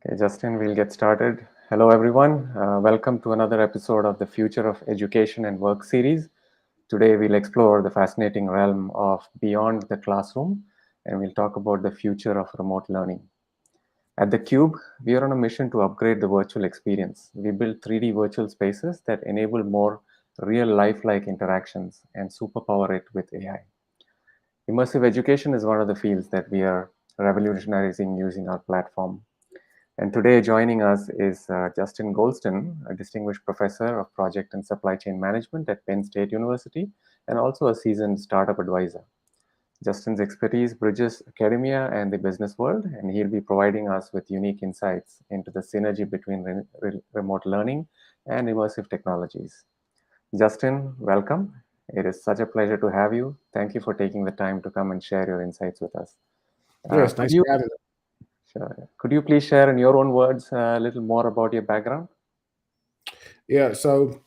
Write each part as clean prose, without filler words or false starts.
Okay, Justin, we'll get started. Hello, everyone. Welcome to another episode of the Future of Education and Work series. Today, we'll explore the fascinating realm of beyond the classroom, and we'll talk about the future of remote learning. At the Cube, we are on a mission to upgrade the virtual experience. We build 3D virtual spaces that enable more real life-like interactions and superpower it with AI. Immersive education is one of the fields that we are revolutionizing using our platform. And today joining us is Justin Goldston, a distinguished professor of project and supply chain management at Penn State University, and also a seasoned startup advisor. Justin's expertise bridges academia and the business world, and he'll be providing us with unique insights into the synergy between remote learning and immersive technologies. Justin, welcome. It is such a pleasure to have you. Thank you for taking the time to come and share your insights with us. Yes, Could thanks you for having me. Sure. Could you please share in your own words a little more about your background? Yeah, so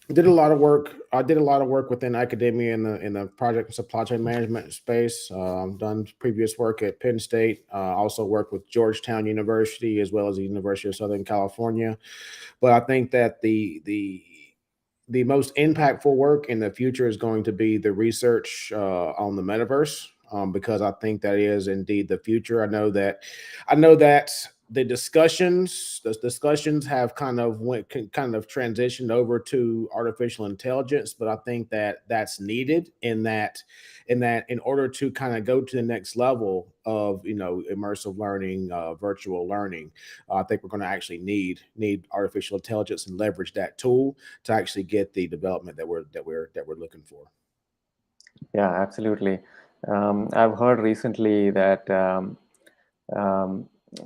I did a lot of work. I did a lot of work within academia in the project and supply chain management space. Done previous work at Penn State. Also worked with Georgetown University as well as the University of Southern California. But I think that the most impactful work in the future is going to be the research on the metaverse, because I think that is indeed the future. I know that the discussions have kind of transitioned over to artificial intelligence, but I think that that's needed in order to kind of go to the next level of immersive learning, virtual learning. I think we're going to actually need artificial intelligence and leverage that tool to actually get the development that we're looking for. Yeah, absolutely. I've heard recently that um,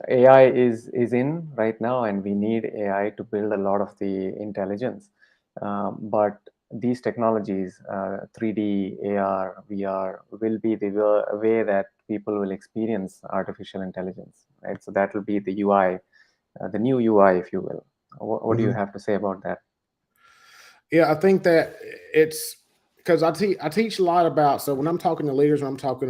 AI is in right now, and we need AI to build a lot of the intelligence. But these technologies, 3D, AR, VR, will be the way that people will experience artificial intelligence, right? So that will be the UI, the new UI, if you will. What do you Mhm. have to say about that? Yeah, I think that it's because I teach a lot about, so when I'm talking to leaders, when I'm talking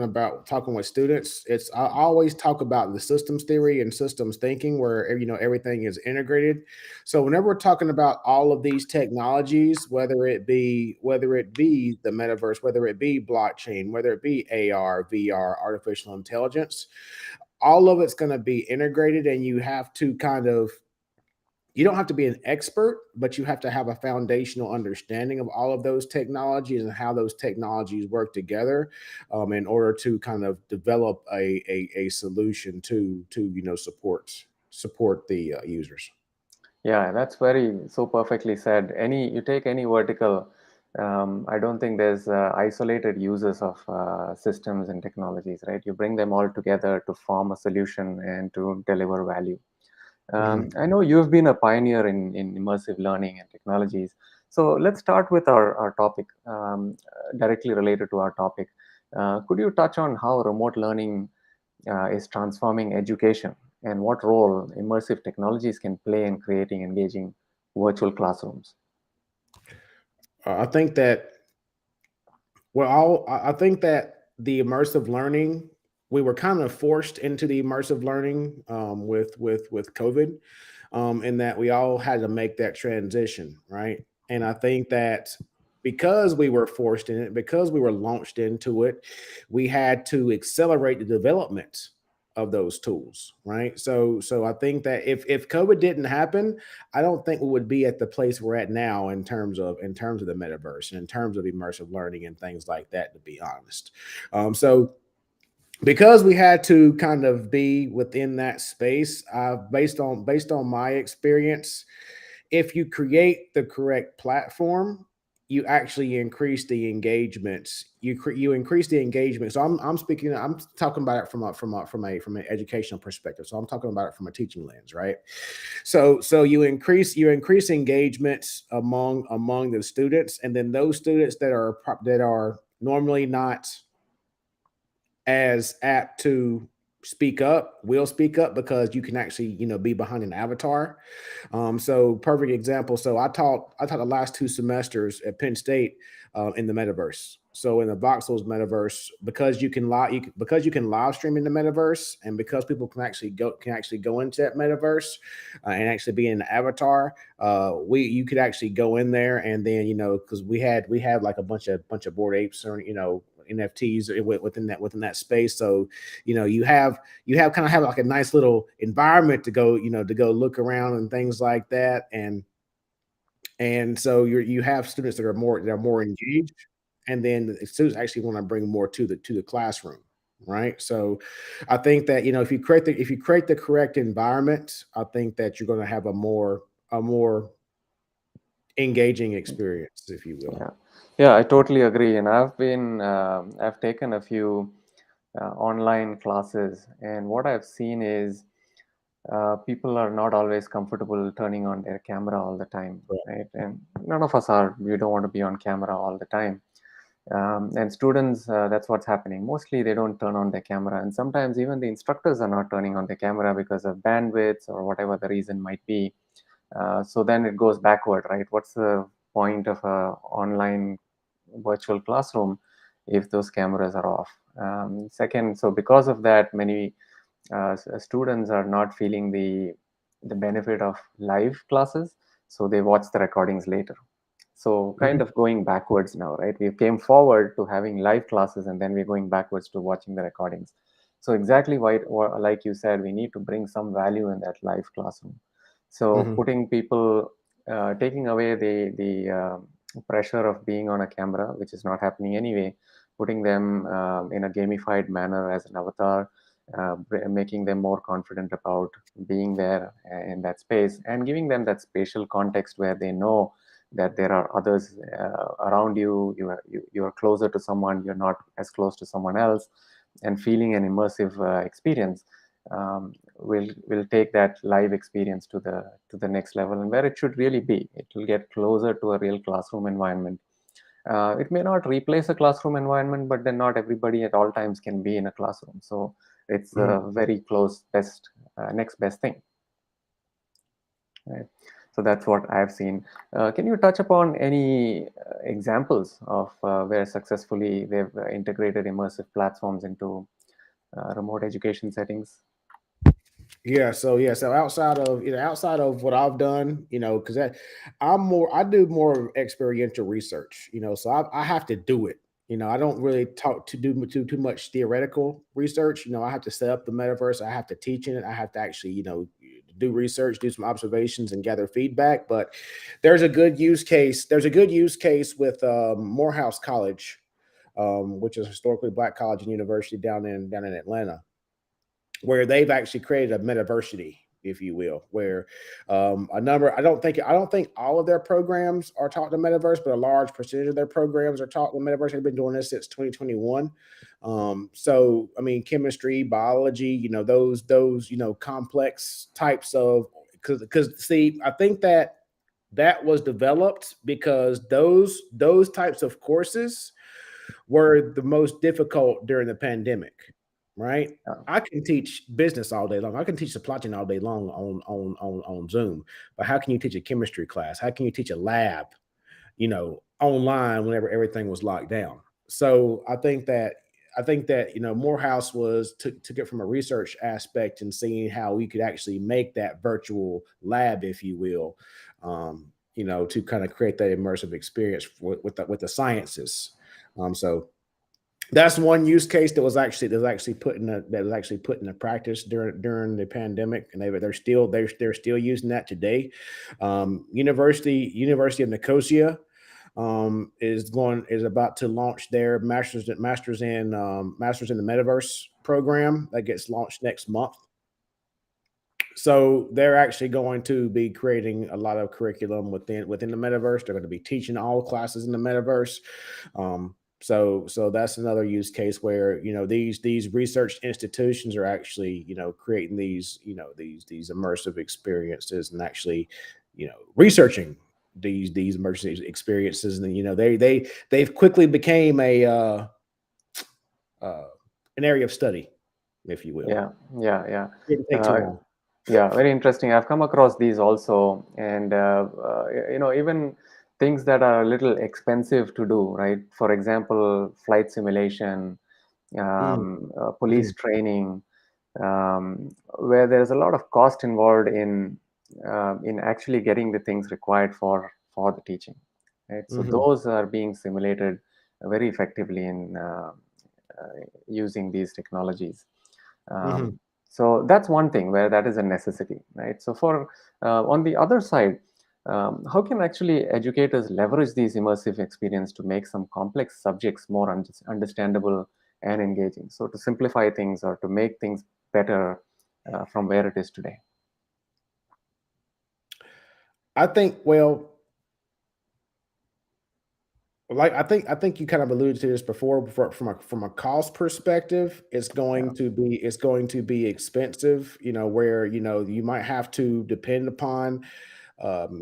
with students, I always talk about the systems theory and systems thinking where everything is integrated. So whenever we're talking about all of these technologies, whether it be the metaverse, whether it be blockchain, whether it be AR, VR, artificial intelligence, all of it's going to be integrated, and you don't have to be an expert, but you have to have a foundational understanding of all of those technologies and how those technologies work together, in order to kind of develop a solution to support the users. Yeah, that's very so perfectly said. You take any vertical, I don't think there's isolated uses of systems and technologies, right? You bring them all together to form a solution and to deliver value. Mhm. I know you've been a pioneer in immersive learning and technologies. So let's start with our topic, directly related to our topic. Could you touch on how remote learning is transforming education and what role immersive technologies can play in creating engaging virtual classrooms? I think that I think that the immersive learning, we were kind of forced into the immersive learning, with COVID, in that we all had to make that transition, right? And I think that because we were forced in it, because we were launched into it, we had to accelerate the development of those tools, right? So I think that if COVID didn't happen, I don't think we would be at the place we're at now in terms of the metaverse and in terms of immersive learning and things like that, to be honest. So because we had to kind of be within that space, based on my experience, if you create the correct platform, you actually increase the engagements. You increase the engagement. So I'm talking about it from an educational perspective. So I'm talking about it from a teaching lens, right? So you increase engagements among the students, and then those students that are normally not as apt to speak up, will speak up, because you can actually, be behind an avatar. So perfect example. So I taught the last 2 semesters at Penn State in the metaverse. So in the Voxels metaverse, because you can live stream in the metaverse, and because people can actually go into that metaverse and actually be in the avatar, you could actually go in there, and then because we have like a bunch of Bored Apes, or NFTs within that space. So you have kind of have like a nice little environment to go look around and things like that, and so you have students that are more engaged, and then the students actually want to bring more to the classroom, right? So I think that if you create the correct environment, I think that you're going to have a more engaging experience, if you will. Yeah, I totally agree. And I've taken a few online classes, and what I've seen is people are not always comfortable turning on their camera all the time, right? And none of us are. We don't want to be on camera all the time. And students, that's what's happening. Mostly they don't turn on their camera. And sometimes even the instructors are not turning on their camera because of bandwidth or whatever the reason might be. So then it goes backward, right? What's the point of a online virtual classroom if those cameras are off? Second, so because of that, many students are not feeling the benefit of live classes, so they watch the recordings later. So kind of going backwards now, right? We came forward to having live classes, and then we're going backwards to watching the recordings. So exactly why, like you said, we need to bring some value in that live classroom. So putting people, taking away the pressure of being on a camera, which is not happening anyway, putting them in a gamified manner as an avatar, making them more confident about being there in that space, and giving them that spatial context where they know that there are others around you. You are closer to someone, you're not as close to someone else, and feeling an immersive experience will take that live experience to the next level, and where it should really be. It will get closer to a real classroom environment. It may not replace a classroom environment, but then not everybody at all times can be in a classroom. So it's a very close next best thing. Right. So that's what I've seen. Can you touch upon any examples of where successfully they've integrated immersive platforms into remote education settings? So outside of what I've done, because I do more experiential research, so I have to do it. I don't really talk to do too much theoretical research. I have to set up the metaverse, I have to teach in it, I have to actually do research, do some observations, and gather feedback. But there's a good use case. There's a good use case with Morehouse College, which is a historically Black college and university down in Atlanta, where they've actually created a metaversity, if you will, where I don't think all of their programs are taught in the metaverse, but a large percentage of their programs are taught in the metaverse. They've been doing this since 2021. So I mean, chemistry, biology, those complex types of, because see, I think that was developed because those types of courses were the most difficult during the pandemic. Right. I can teach business all day long. I can teach supply chain all day long on Zoom. But how can you teach a chemistry class? How can you teach a lab, online whenever everything was locked down? So I think that Morehouse took it from a research aspect and seeing how we could actually make that virtual lab, if you will, to kind of create that immersive experience with the sciences. So that's one use case that was actually put into practice during the pandemic, and they're still using that today. University of Nicosia is about to launch their masters in the metaverse program that gets launched next month. So they're actually going to be creating a lot of curriculum within the metaverse. They're going to be teaching all classes in the metaverse. So that's another use case where these research institutions are actually creating these immersive experiences, and actually researching these immersive experiences, and they've quickly became an area of study. if you will. Yeah. Didn't take too long. Yeah, very interesting. I've come across these also, and even things that are a little expensive to do, right? For example, flight simulation, police training, where there's a lot of cost involved in actually getting the things required for the teaching, right? So those are being simulated very effectively in using these technologies. So that's one thing where that is a necessity, right? So for on the other side, how can actually educators leverage these immersive experience to make some complex subjects more understandable and engaging? So to simplify things or to make things better from where it is today. I think, well, like I think you kind of alluded to this before. From a cost perspective, it's going to be expensive. Where you might have to depend upon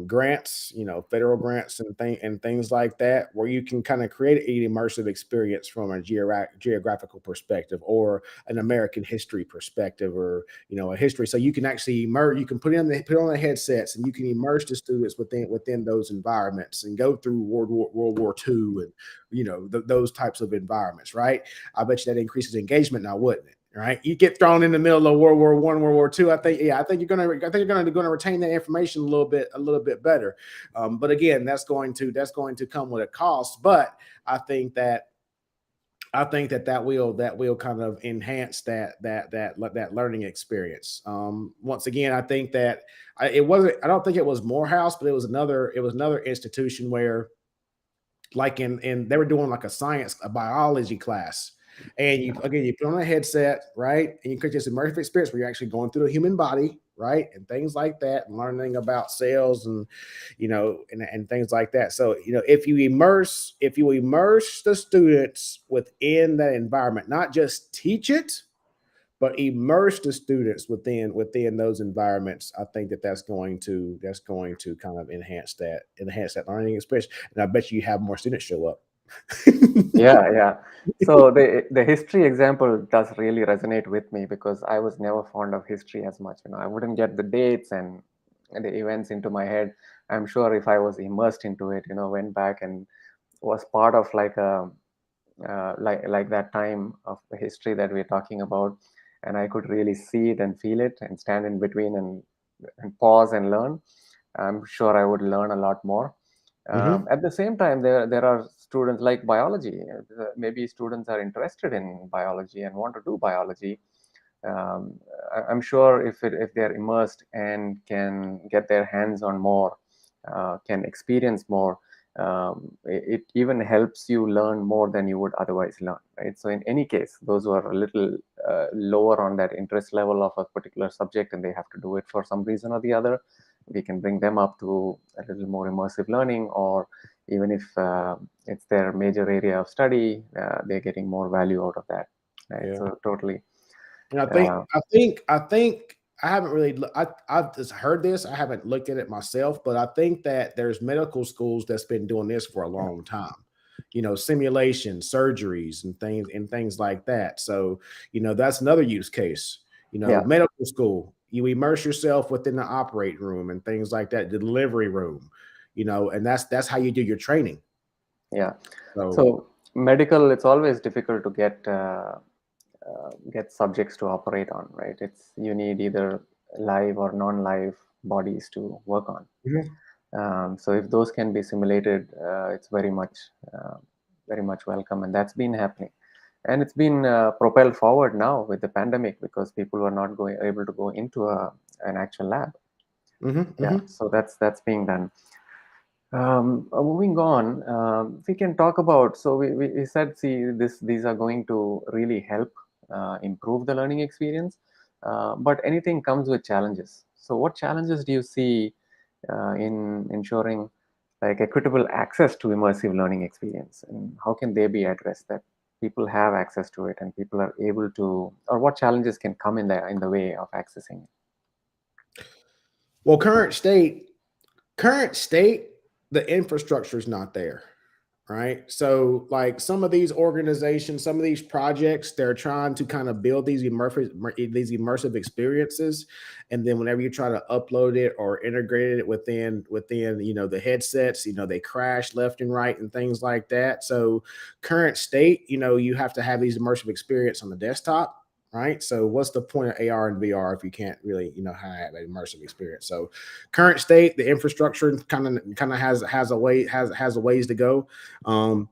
grants, federal grants and things like that, where you can kind of create an immersive experience from a geographical perspective or an American history perspective, or a history. So you can actually immerse. You can put on the headsets, and you can immerse the students within those environments and go through World War II and those types of environments. Right? I bet you that increases engagement now, wouldn't it? Right, you get thrown in the middle of World War I, World War II. I think you're gonna retain that information a little bit better. But again, that's going to come with a cost. But I think that will kind of enhance that learning experience. Once again, I think that I don't think it was Morehouse, but it was another institution where, like they were doing like a biology class. And you put on a headset, right? And you create this immersive experience where you're actually going through the human body, right? And things like that, and learning about cells and and things like that. So, if you immerse the students within that environment, not just teach it, but immerse the students within those environments, I think that's going to kind of enhance that learning experience. And I bet you have more students show up. Yeah. So the history example does really resonate with me because I was never fond of history as much. I wouldn't get the dates and the events into my head. I'm sure if I was immersed into it, went back and was part of like a like that time of the history that we're talking about, and I could really see it and feel it and stand in between and pause and learn. I'm sure I would learn a lot more. At the same time, there are students like biology. Maybe students are interested in biology and want to do biology. I'm sure if they're immersed and can get their hands on more, can experience more, it even helps you learn more than you would otherwise learn, right? So in any case, those who are a little lower on that interest level of a particular subject and they have to do it for some reason or the other, we can bring them up to a little more immersive learning, or even if it's their major area of study, they're getting more value out of that, right? Yeah. So totally. And I think I haven't really. I've just heard this. I haven't looked at it myself, but I think that there's medical schools that's been doing this for a long time. Simulation, surgeries, and things like that. So that's another use case. Medical school, you immerse yourself within the operating room and things like that, the delivery room. And that's how you do your training. Yeah. So medical, it's always difficult to get subjects to operate on, right? You need either live or non-live bodies to work on. So if those can be simulated, it's very much welcome, and that's been happening, and it's been propelled forward now with the pandemic because people were not able to go into an actual lab. So that's being done. Moving on, we can talk about. So we said, these are going to really help improve the learning experience, but anything comes with challenges. So what challenges do you see in ensuring like equitable access to immersive learning experience, and how can they be addressed, that people have access to it and people are able to, or what challenges can come in the way of accessing it? Well, current state, the infrastructure is not there. right? So like some of these organizations, some of these projects, they're trying to kind of build these immersive experiences, and then whenever you try to upload it or integrate it within the headsets, they crash left and right and things like that. So current state, you have to have these immersive experience on the desktop. Right. So what's the point of AR and VR if you can't really, have an immersive experience? So current state, the infrastructure kind of has a ways to go. um,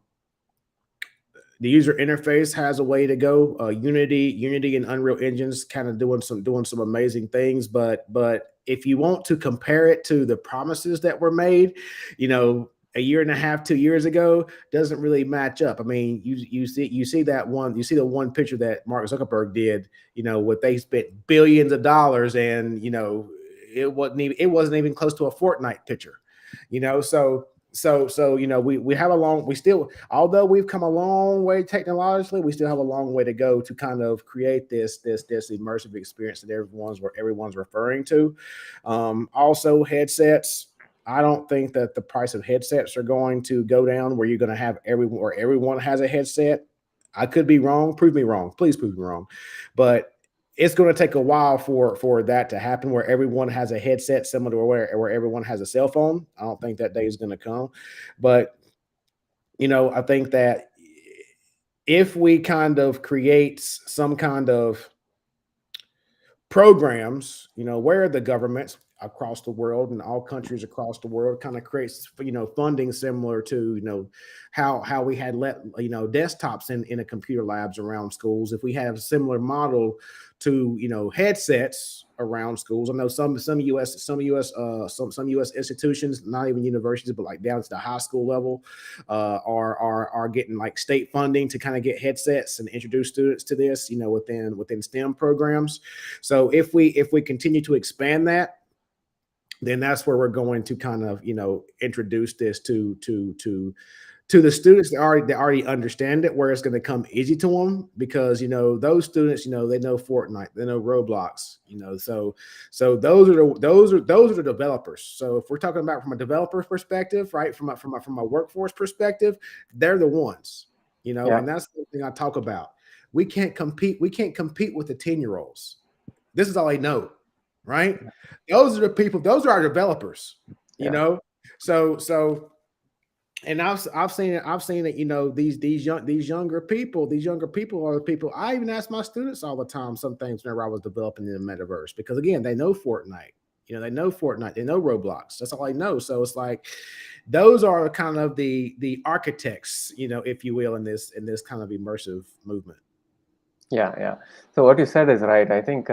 the user interface has a way to go. Unity and Unreal Engines kind of doing some amazing things, but if you want to compare it to the promises that were made, a year and a half, 2 years ago, doesn't really match up. I mean, you see the one picture that Mark Zuckerberg did, what they spent billions of dollars, and it wasn't even close to a Fortnite picture, so we have we still, although we've come a long way technologically, we still have a long way to go to kind of create this immersive experience that everyone's referring to. Also headsets. I don't think that the price of headsets are going to go down where you're going to have everyone has a headset. I could be wrong. Prove me wrong. Please prove me wrong. But it's going to take a while for that to happen, where everyone has a headset similar to where everyone has a cell phone. I don't think that day is going to come. But I think that if we kind of create some kind of programs, where the governments across the world and all countries across the world kind of creates, funding similar to, how we had desktops in a computer labs around schools. If we have a similar model to, headsets around schools. I know some U.S. institutions, not even universities, but like down to the high school level, are getting like state funding to kind of get headsets and introduce students to this, within STEM programs. So if we continue to expand that, then that's where we're going to kind of, introduce this to the students that already understand it, where it's going to come easy to them, because those students, they know Fortnite, they know Roblox, so those are the developers. So if we're talking about from a developer perspective, right, from a workforce perspective, they're the ones, Yeah, and that's the thing I talk about. We can't compete with the 10-year-olds. This is all they know, right? Those are the people. Those are our developers. You yeah, know, so and I've seen it. I've seen it. These younger people are the people. I even ask my students all the time some things whenever I was developing in the metaverse, because again, they know Fortnite. They know Fortnite. They know Roblox. That's all I know. So it's like those are kind of the architects, if you will, in this kind of immersive movement. yeah. So what you said is right. I think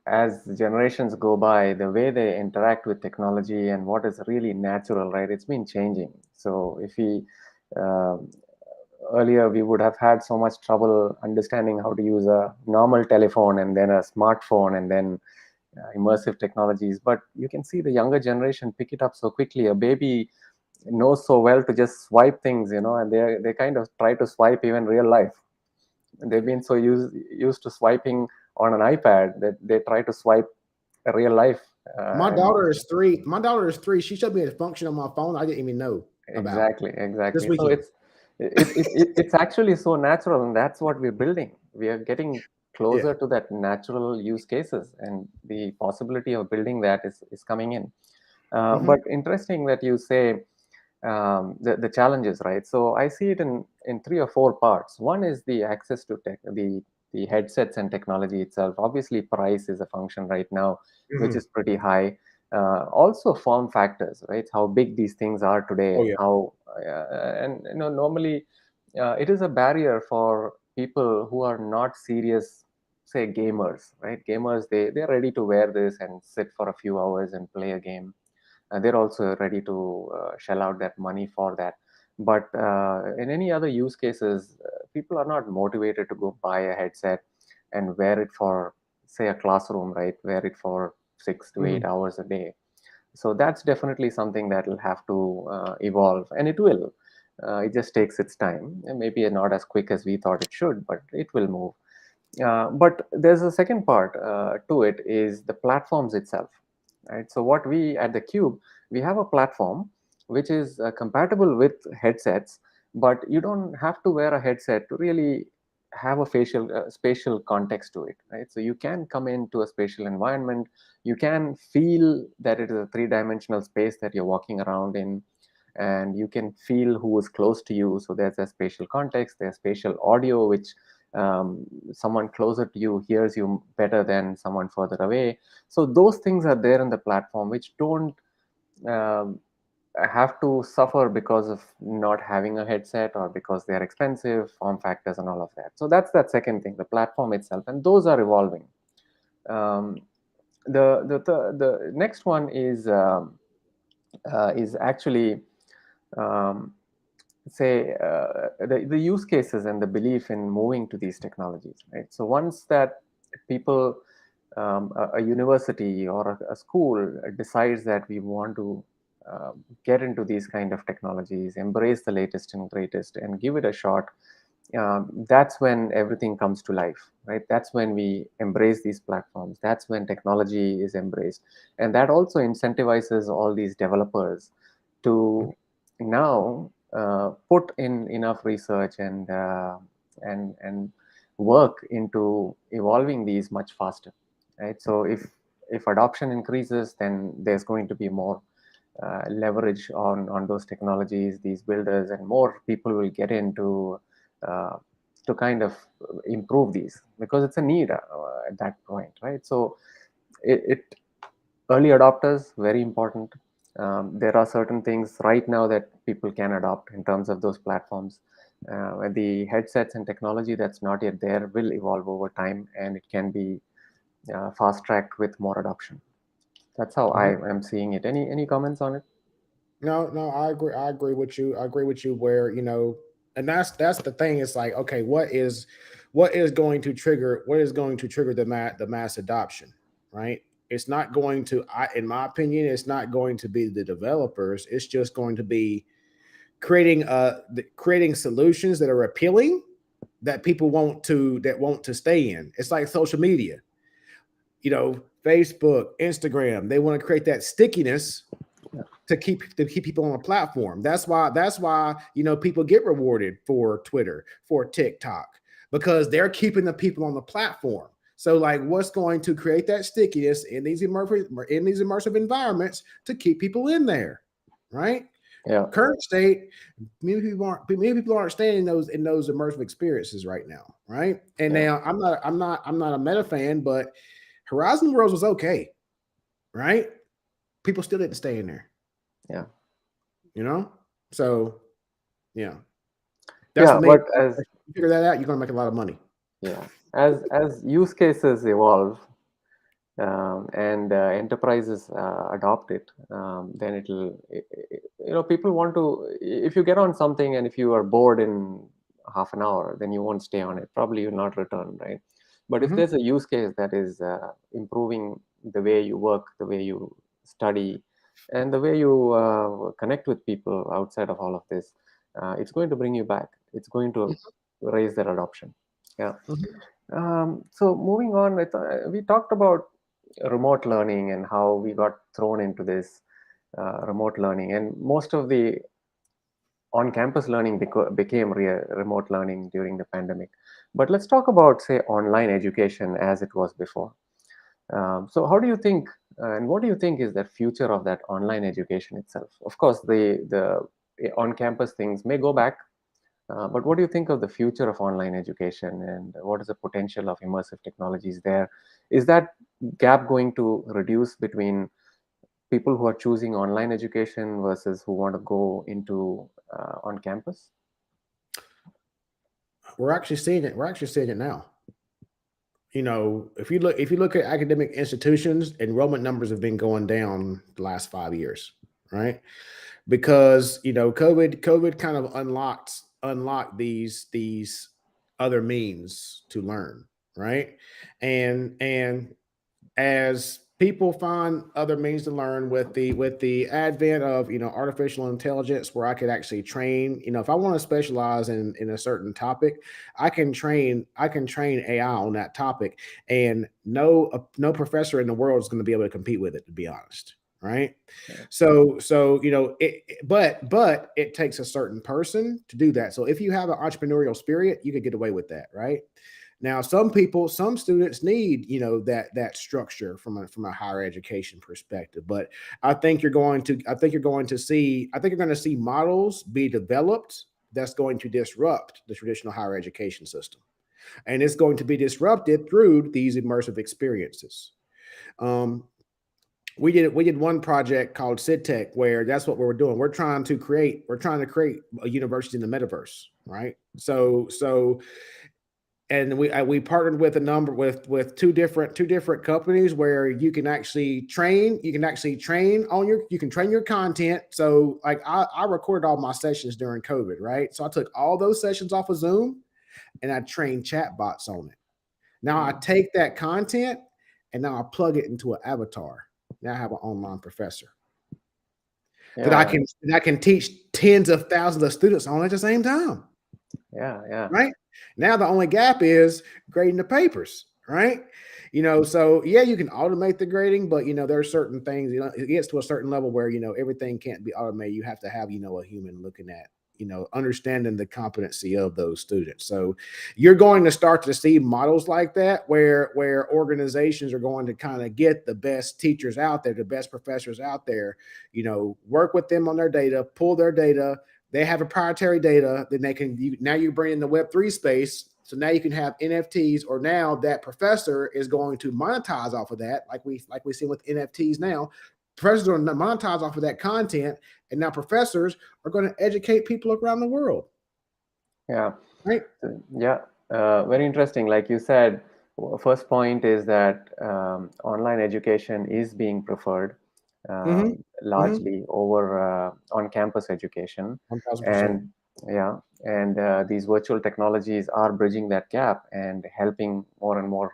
as generations go by, the way they interact with technology and what is really natural, right, it's been changing. So if we uh, earlier we would have had so much trouble understanding how to use a normal telephone and then a smartphone and then immersive technologies, but you can see the younger generation pick it up so quickly. A baby knows so well to just swipe things, and they kind of try to swipe even real life. They've been so used to swiping on an iPad that they try to swipe a real life. My And daughter is 3. My daughter is 3. She showed me a function on my phone I didn't even know about this exactly. So weekend. it's actually so natural, and that's what we're building. We are getting Yeah. closer to that natural use cases, and the possibility of building that is coming in. Hmm. But interesting that you say the challenges, right? So I see it in three or four parts. One is the access to tech, the headsets and technology itself. Obviously, price is a function right now, which Hmm. is pretty high. Also, form factors, right? How big these things are today, Oh yeah. how and normally it is a barrier for people who are not serious, say gamers, right? Gamers, they're ready to wear this and sit for a few hours and play a game. They're also ready to shell out that money for that. But in any other use cases, people are not motivated to go buy a headset and wear it for, say, a classroom, right? Wear it for 6 to 8 hours a day. So that's definitely something that will have to evolve, and it will. It just takes its time, and maybe not as quick as we thought it should, but it will move. But there's a second part to it, is the platforms itself, right? So what we at the Cube, we have a platform which is compatible with headsets, but you don't have to wear a headset to really have a spatial context to it, right? So you can come into a spatial environment, you can feel that it is a three-dimensional space that you're walking around in, and you can feel who is close to you. So there's a spatial context, there's spatial audio, which someone closer to you hears you better than someone further away. So those things are there in the platform, which don't um, have to suffer because of not having a headset or because they're expensive, form factors, and all of that. So that's that second thing, the platform itself, and those are evolving. Um, the next one is actually um, say the use cases and the belief in moving to these technologies, right? So once that people a university or a school decides that we want to get into these kind of technologies, embrace the latest and greatest, and give it a shot, that's when everything comes to life, right? That's when we embrace these platforms. That's when technology is embraced, and that also incentivizes all these developers to now put in enough research and work into evolving these much faster, right? So if adoption increases, then there's going to be more leverage on those technologies, these builders, and more people will get into uh, to kind of improve these, because it's a need at that point, right? So it early adopters, very important. There are certain things right now that people can adopt in terms of those platforms. The headsets and technology that's not yet there will evolve over time, and it can be fast tracked with more adoption. That's how I am seeing it. Any comments on it? No, I agree. I agree with you. I agree with you where, and that's the thing. It's like, okay, what is going to trigger the mass adoption, right? It's not going to, in my opinion, it's not going to be the developers. It's just going to be creating solutions that are appealing, that people want to stay in. It's like social media, Facebook, Instagram. They want to create that stickiness to keep people on a platform. That's why people get rewarded for Twitter, for TikTok, because they're keeping the people on the platform. So like, what's going to create that stickiness in these immersive environments to keep people in there, right? Yeah. Current state, many people aren't staying in those immersive experiences right now, right? And Yeah. now I'm not a meta fan, but Horizon Worlds was okay, right? People still didn't stay in there. Yeah. So yeah, that's Yeah, the main. but as If you figure that out, you're gonna make a lot of money. yeah, as use cases evolve, and enterprises adopt it, then people want to, if you get on something and if you are bored in half an hour, then you won't stay on it. Probably you'll not return, right? But if Mm-hmm. there's a use case that is improving the way you work, the way you study, and the way you connect with people outside of all of this, it's going to bring you back. It's going to raise their adoption. Yeah. Mm-hmm. So moving on, we talked about remote learning and how we got thrown into this remote learning, and most of the on-campus learning became remote learning during the pandemic. But let's talk about, say, online education as it was before. So how do you think, and what do you think is the future of that online education itself? Of course, the on-campus things may go back, but what do you think of the future of online education, and what is the potential of immersive technologies there? Is that gap going to reduce between people who are choosing online education versus who want to go into on campus? We're actually seeing it. We're actually seeing it now. If you look at academic institutions, enrollment numbers have been going down the last 5 years, right? Because COVID kind of unlocked these other means to learn, right? And as people find other means to learn with the advent of artificial intelligence, where I could actually train, if I want to specialize in a certain topic, I can train AI on that topic, and no professor in the world is going to be able to compete with it, to be honest, right? So but it takes a certain person to do that. So if you have an entrepreneurial spirit, you could get away with that, right? Now, some students need, that structure from a higher education perspective. But I think you're going to see models be developed that's going to disrupt the traditional higher education system, and it's going to be disrupted through these immersive experiences. We did one project called SidTech where that's what we were doing. We're trying to create a university in the metaverse, right? And we partnered with with two different companies where you can train your content. So like I recorded all my sessions during COVID, right? So I took all those sessions off of Zoom and I trained chatbots on it. Now I take that content and now I plug it into an avatar. Now I have an online professor that I can teach tens of thousands of students on at the same time. Yeah. Right. Now the only gap is grading the papers, right? So yeah, you can automate the grading, but there are certain things, it gets to a certain level where everything can't be automated. You have to have a human looking at understanding the competency of those students. So you're going to start to see models like that where organizations are going to kind of get the best teachers out there, the best professors out there, work with them on their data, pull their data. They have proprietary data, then now you bring in the Web3 space. So now you can have NFTs, or now that professor is going to monetize off of that, like we see with NFTs now. Professors are going to monetize off of that content, and now professors are going to educate people around the world. Yeah. Right. Yeah. Very interesting. Like you said, first point is that online education is being preferred largely over on-campus education. 1000%. And these virtual technologies are bridging that gap and helping more and more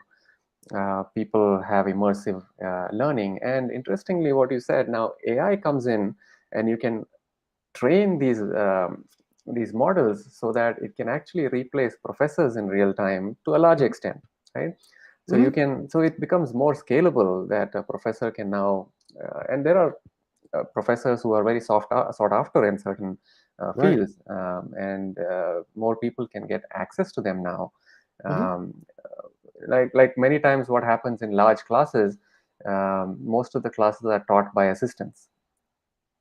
people have immersive learning. And interestingly, what you said, now AI comes in and you can train these models so that it can actually replace professors in real time to a large extent, right? So so it becomes more scalable, that a professor can now, and there are professors who are very sought after in certain fields, and more people can get access to them now. Like many times what happens in large classes, most of the classes are taught by assistants,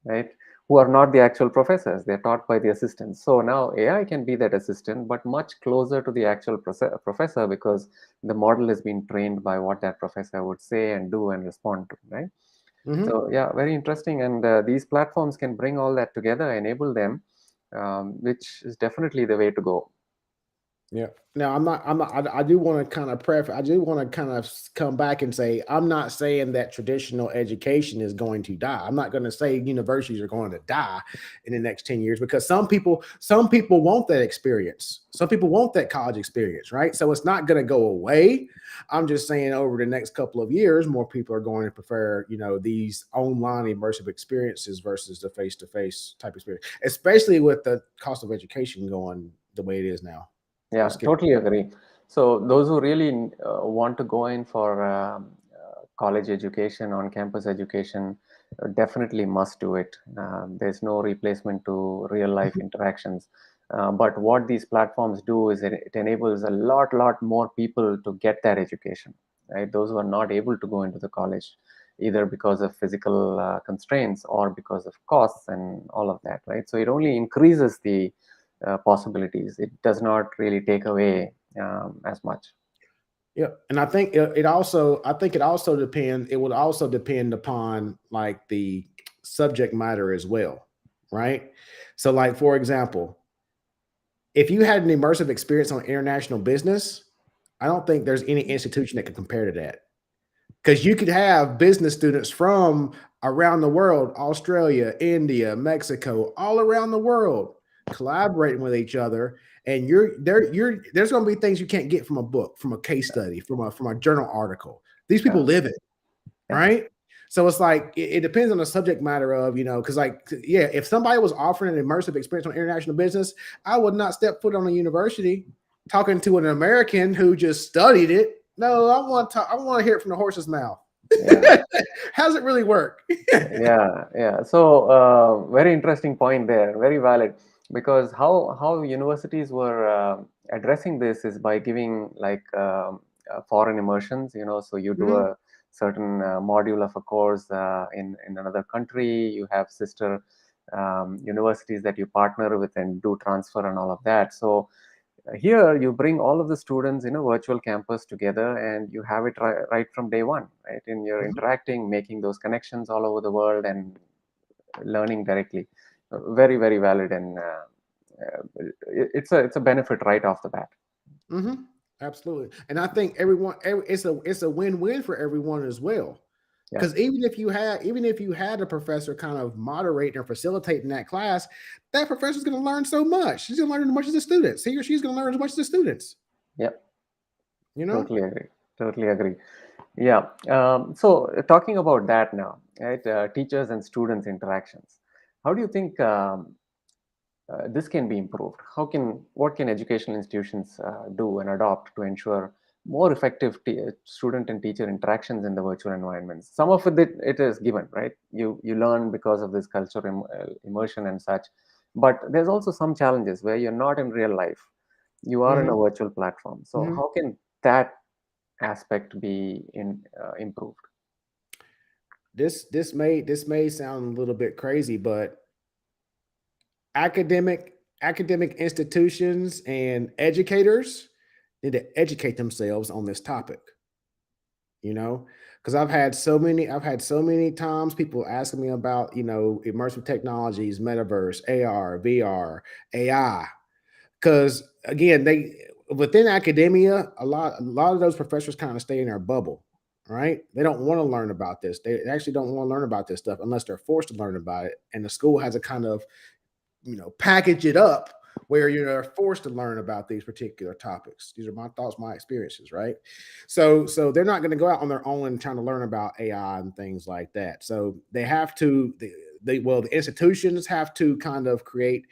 right, who are not the actual professors. They're taught by the assistants. So now AI can be that assistant, but much closer to the actual professor, because the model has been trained by what that professor would say and do and respond to, right? So yeah, very interesting. And these platforms can bring all that together, enable them, which is definitely the way to go. Yeah. Now I do want to kind of come back and say, I'm not saying that traditional education is going to die. I'm not going to say universities are going to die in the next 10 years, because some people want that experience. Some people want that college experience, right? So it's not going to go away. I'm just saying over the next couple of years, more people are going to prefer, these online immersive experiences versus the face-to-face type experience, especially with the cost of education going the way it is now. Yeah, totally agree. So those who really want to go in for college education, on-campus education, definitely must do it. There's no replacement to real-life interactions. But what these platforms do is it enables a lot more people to get that education, right? Those who are not able to go into the college, either because of physical constraints or because of costs and all of that, right? So it only increases the possibilities. It does not really take away as much. Yeah, and I think it also depends. It would also depend upon like the subject matter as well, right? So, like for example, if you had an immersive experience on international business, I don't think there's any institution that can compare to that, because you could have business students from around the world, Australia, India, Mexico, all around the world, collaborating with each other, and there's going to be things you can't get from a book, from a case study, from a journal article. These people live it, right? So it's like it depends on the subject matter of, because if somebody was offering an immersive experience on international business, I would not step foot on a university talking to an American who just studied it. No, I want to hear it from the horse's mouth. Yeah. How does it really work? Yeah. So very interesting point there, very valid. Because how universities were addressing this is by giving like foreign immersions. So you do Mhm. a certain module of a course in another country. You have sister universities that you partner with and do transfer and all of that. So here you bring all of the students in a virtual campus together, and you have it right from day one, right? And you're Mhm. interacting, making those connections all over the world and learning directly. Very valid, and it's a benefit right off the bat. Mhm. Absolutely. And I think it's a win-win for everyone as well. Yeah. Because even if you had a professor kind of moderating or facilitating that class, that professor's going to learn so much. She's going to learn as much as the students. He or she's going to learn as much as the students. Yeah. You know. Totally agree. Totally agree. Yeah. So talking about that now, right? Teachers and students interactions. How do you think this can be improved? What can educational institutions do and adopt to ensure more effective student and teacher interactions in the virtual environments? Some of it is given, right? You learn because of this culture immersion and such, but there's also some challenges where you're not in real life. You are in a Mhm. virtual platform. So Mhm. how can that aspect be improved? This may sound a little bit crazy, but academic institutions and educators need to educate themselves on this topic. You know, because I've had so many times people asking me about immersive technologies, metaverse, AR, VR, AI. Because again, they within academia, a lot of those professors kind of stay in their bubble, right? They don't want to learn about this. They actually don't want to learn about this stuff unless they're forced to learn about it. And the school has a kind of package it up where you're forced to learn about these particular topics. These are my thoughts, my experiences, right? So they're not going to go out on their own and trying to learn about AI and things like that. So they have to the institutions have to kind of create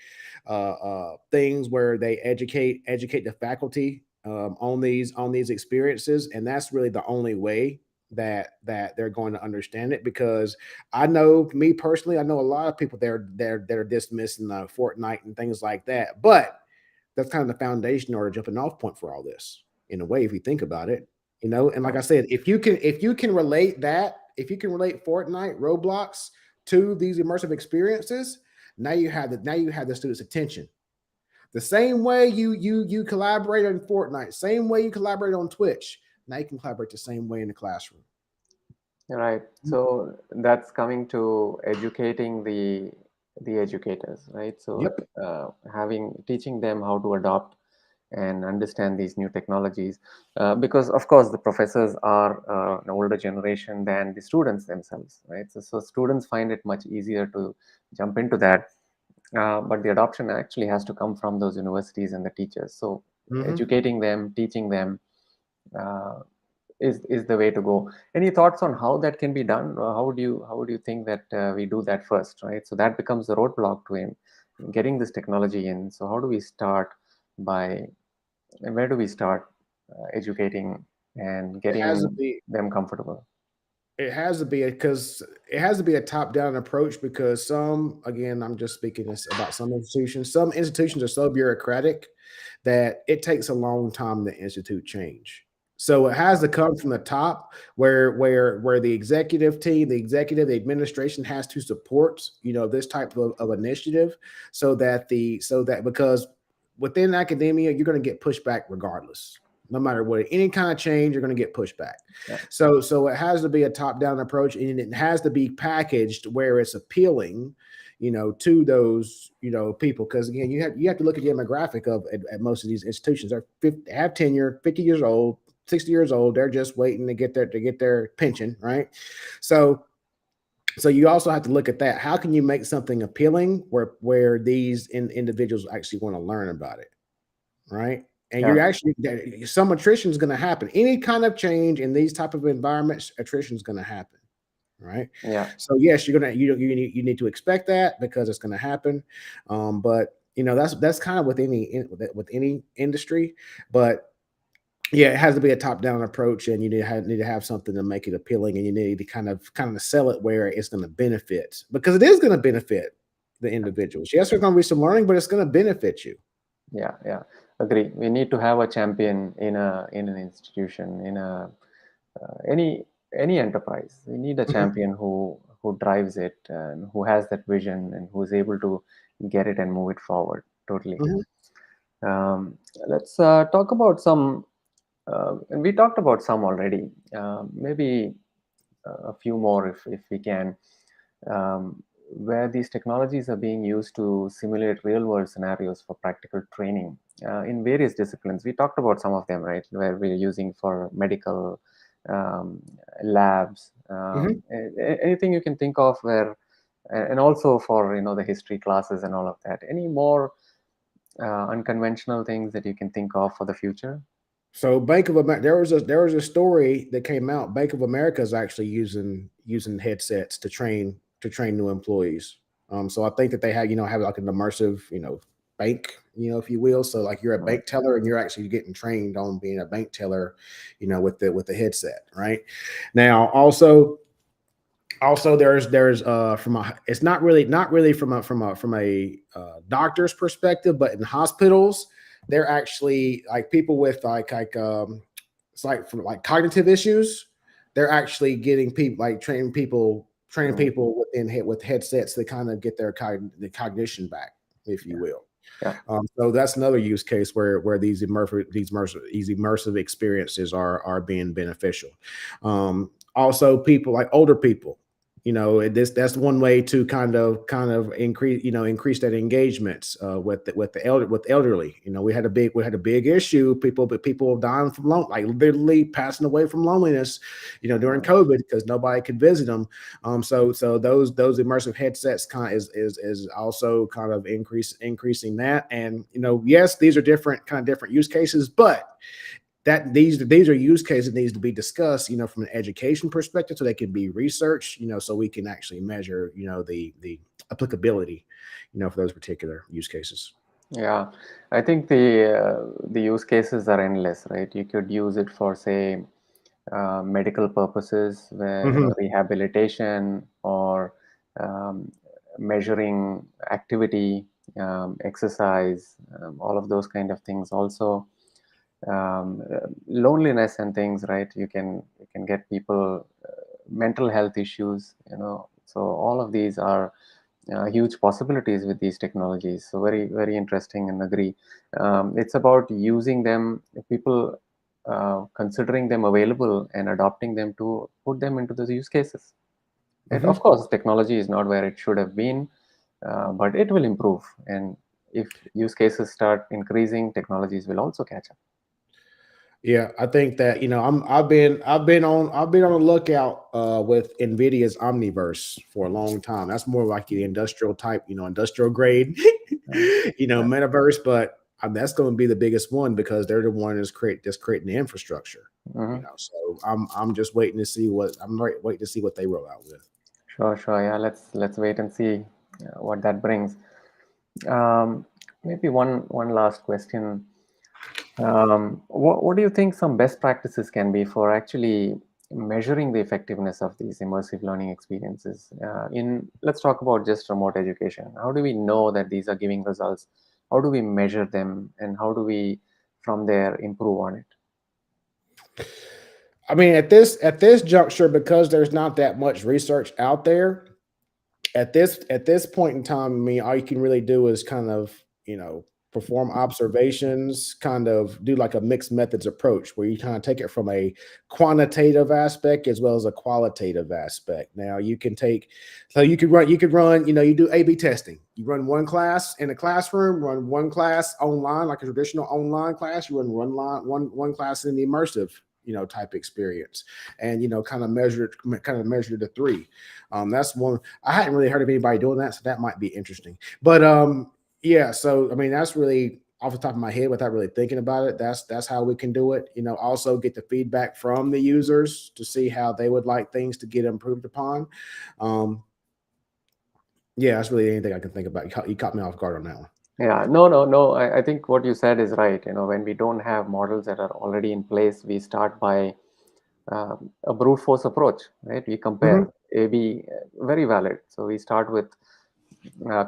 things where they educate the faculty on these experiences, and that's really the only way that they're going to understand it. Because I know, me personally, I know a lot of people they're dismissing Fortnite and things like that, but that's kind of the foundation or a jumping off point for all this, in a way, if you think about it. And like I said, if you can relate Fortnite, Roblox to these immersive experiences, now you have the students' attention. The same way you collaborate on Fortnite, same way you collaborate on Twitch, now you can collaborate the same way in the classroom. Right. So that's coming to educating the educators, right? So Yep. teaching them how to adopt and understand these new technologies, because of course the professors are an older generation than the students themselves, right? So students find it much easier to jump into that, but the adoption actually has to come from those universities and the teachers. So Hmm. educating them, teaching them. Uh, is the way to go. Any thoughts on how that can be done? Or how would you think that we do that first, right? So that becomes the roadblock to him getting this technology in. So how do we start by and where do we start educating and It has to getting be them comfortable? it has to be a top down approach, because again, I'm just speaking this about some institutions are so bureaucratic that it takes a long time to institute change. So it has to come from the top, where the executive team, the administration has to support this type of initiative, because within academia you're going to get pushback regardless. No matter what, any kind of change, you're going to get pushback. Yeah. So it has to be a top-down approach, and it has to be packaged where it's appealing, to those, people. Because again, you have to look at the demographic at most of these institutions. They have tenure, 50 years old, 60 years old. They're just waiting to get their pension, right? So you also have to look at that. How can you make something appealing where these individuals actually want to learn about it, right? And Yeah. you're actually some attrition is going to happen. Any kind of change in these type of environments, attrition is going to happen, right? Yeah. So yes, you need to expect that, because it's going to happen. But that's kind of with any industry. But Yeah, it has to be a top-down approach, and you need to have something to make it appealing, and you need to kind of sell it where it's going to benefit, because it is going to benefit the individuals. Yes, there's going to be some learning, but it's going to benefit you. Yeah, agree. We need to have a champion in an institution, in a any enterprise. We need a Mhm, champion who drives it and who has that vision and who is able to get it and move it forward. Totally. mhm. Let's talk about some. And we talked about some already. Maybe a few more if we can. Where these technologies are being used to simulate real world scenarios for practical training in various disciplines. We talked about some of them, right? Where we're using for medical um, labs, Mhm. anything you can think of where, and also for the history classes and all of that. Any more unconventional things that you can think of for the future? So Bank of America, there was a story that came out. Bank of America is actually using headsets to train new employees. So I think that they have like an immersive bank, if you will. So like you're a Mm, bank teller and you're actually getting trained on being a bank teller, with the headset. Right now, also there's from a it's not really from a doctor's perspective, but in hospitals they're actually like people with it's like from like cognitive issues. They're actually getting people like training mm, people with headsets to kind of get the cognition back, if you yeah, will. yeah. So that's another use case where these immersive experiences are being beneficial. Also, people like older people, that's one way to kind of increase that engagement with the elderly. We had a big issue, people dying from like literally passing away from loneliness, during Mm, COVID because nobody could visit them. So those immersive headsets kind of is also kind of increasing that. And yes, these are different use cases, but that these are use cases that needs to be discussed, from an education perspective, so they can be researched, so we can actually measure, the applicability, for those particular use cases. yeah, I think the use cases are endless, right? You could use it for, say, medical purposes, where Mhm. rehabilitation or um, measuring activity, exercise, all of those kind of things. Also, loneliness and things, right? You can get people mental health issues. So all of these are huge possibilities with these technologies. So very, very interesting, and agree. It's about using them, people considering them available and adopting them to put them into those use cases. And of Mhm. course, technology is not where it should have been, but it will improve. And if use cases start increasing, technologies will also catch up. Yeah, I think that I've been on the lookout with Nvidia's Omniverse for a long time. That's more like the industrial type, industrial grade, Uh, yeah. metaverse. But that's going to be the biggest one because they're the one that's creating the infrastructure. Mhm. So I'm just waiting to see what they roll out with. Sure. Yeah, let's wait and see what that brings. Um, Maybe one last question. What do you think some best practices can be for actually measuring the effectiveness of these immersive learning experiences? Let's talk about just remote education. How do we know that these are giving results? How do we measure them, and how do we, from there, improve on it? I mean, at this juncture, because there's not that much research out there, at this point in time, I mean, all you can really do is kind of, perform observations, kind of do like a mixed methods approach where you kind of take it from a quantitative aspect as well as a qualitative aspect. Now you do A/B testing. You run one class in a classroom, run one class online, like a traditional online class, you run one class in the immersive, type experience, and kind of measure the three. That's one I hadn't really heard of anybody doing that, so that might be interesting. But yeah, so I mean, that's really off the top of my head without really thinking about it. That's how we can do it. Also get the feedback from the users to see how they would like things to get improved upon. Um, yeah, that's really anything I can think about. You caught me off guard on that one. Yeah, no. I think what you said is right. When we don't have models that are already in place, we start by a brute force approach, right? We compare A/B, very valid. So we start with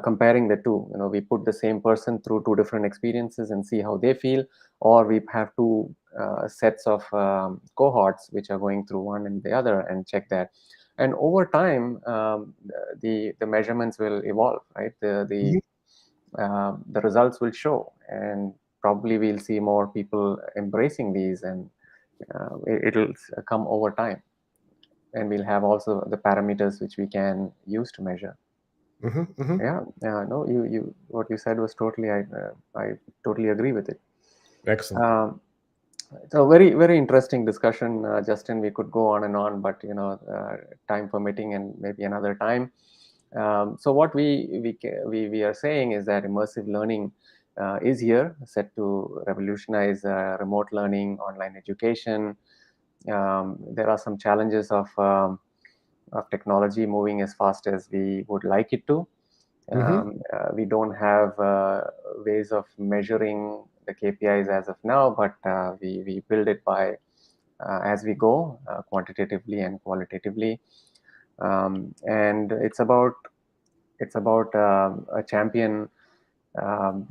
comparing the two. We put the same person through two different experiences and see how they feel, or we have two sets of cohorts which are going through one and the other and check that. And over time, the measurements will evolve, right? The results will show, and probably we'll see more people embracing these, and it'll come over time, and we'll have also the parameters which we can use to measure. Yeah, no, you what you said was totally, I totally agree with it. Excellent. So very interesting discussion, Justin. We could go on and on, but time permitting, and maybe another time. So what we are saying is that immersive learning is here, set to revolutionize remote learning, online education. There are some challenges of technology moving as fast as we would like it to. We don't have ways of measuring the KPIs as of now, but we build it by as we go, quantitatively and qualitatively. And it's about a champion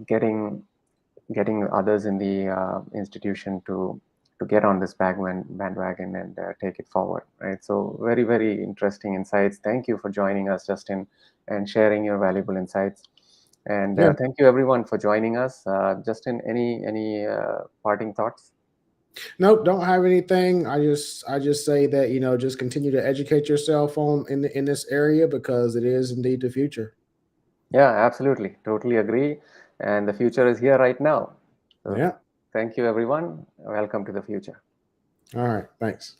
getting others in the institution to get on this bandwagon and take it forward, right? So very interesting insights. Thank you for joining us, Justin, and sharing your valuable insights. And Yeah. thank you everyone for joining us. Justin, any parting thoughts? Nope, don't have anything. I just say that just continue to educate yourself in this area, because it is indeed the future. Yeah, absolutely, totally agree. And the future is here right now. So Yeah. thank you everyone. Welcome to the future. All right. Thanks.